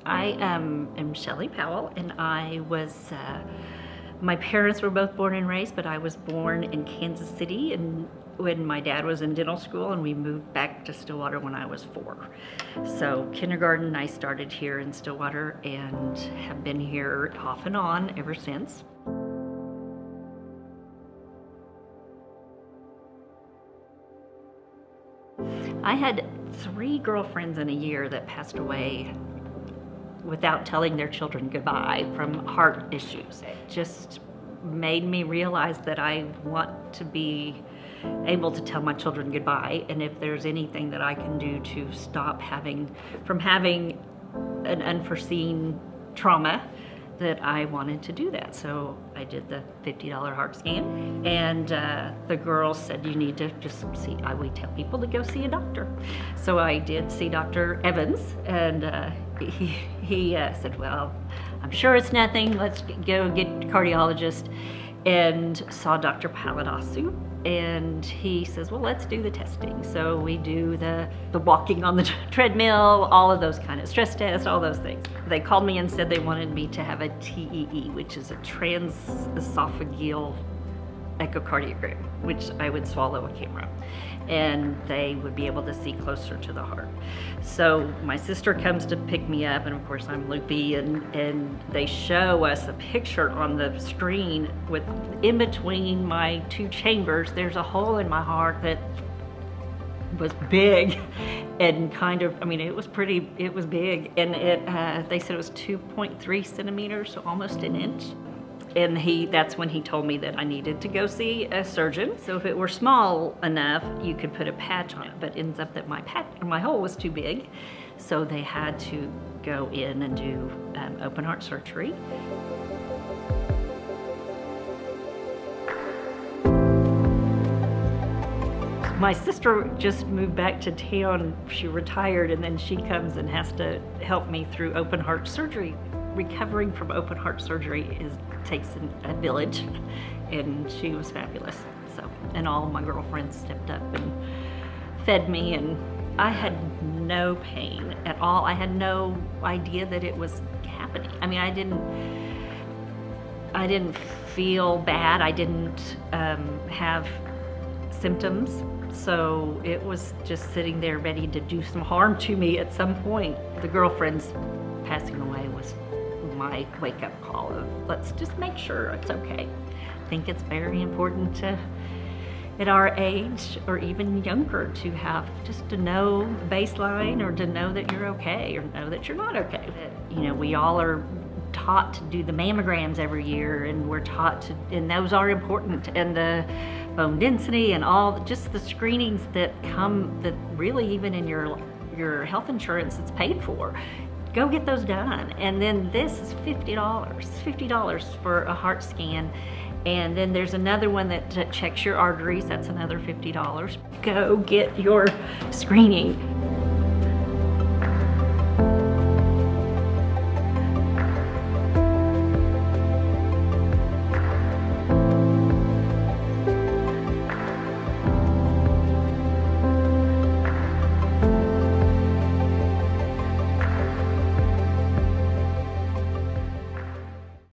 I am Shelly Powell, and I was, my parents were both born and raised, but I was born in Kansas City and when my dad was in dental school, and we moved back to Stillwater when I was 4. So kindergarten, I started here in Stillwater and have been here off and on ever since. I had 3 girlfriends in a year that passed away without telling their children goodbye from heart issues. It just made me realize that I want to be able to tell my children goodbye, and if there's anything that I can do to stop from having an unforeseen trauma, that I wanted to do that. So I did the $50 heart scan, and the girls said, you need to just see, we tell people to go see a doctor. So I did see Dr. Evans, and he said, well, I'm sure it's nothing, let's go get a cardiologist, and saw Dr. Paladasu, and he says, well, let's do the testing. So we do the walking on the treadmill, all of those kind of stress tests, all those things. They called me and said they wanted me to have a TEE, which is a transesophageal echocardiogram, which I would swallow a camera, and they would be able to see closer to the heart. So my sister comes to pick me up, and of course I'm loopy, and they show us a picture on the screen with, in between my 2 chambers, there's a hole in my heart that was big and kind of, I mean, it was big, and they said it was 2.3 centimeters, so almost an inch. And that's when he told me that I needed to go see a surgeon. So if it were small enough, you could put a patch on it, but it ends up that my hole was too big. So they had to go in and do open heart surgery. My sister just moved back to town. She retired, and then she comes and has to help me through open heart surgery. Recovering from open heart surgery takes a village, and she was fabulous. So, and all of my girlfriends stepped up and fed me, and I had no pain at all. I had no idea that it was happening. I mean, I didn't feel bad. I didn't have symptoms. So it was just sitting there ready to do some harm to me at some point. The girlfriend's passing away was my wake-up call of, let's just make sure it's okay. I think it's very important to, at our age or even younger, to have just to know baseline, or to know that you're okay, or know that you're not okay. You know, we all are taught to do the mammograms every year, and we're taught to, and those are important, and the bone density and all, just the screenings that come, that really even in your health insurance it's paid for. Go get those done. And then this is $50 for a heart scan. And then there's another one that checks your arteries. That's another $50. Go get your screening.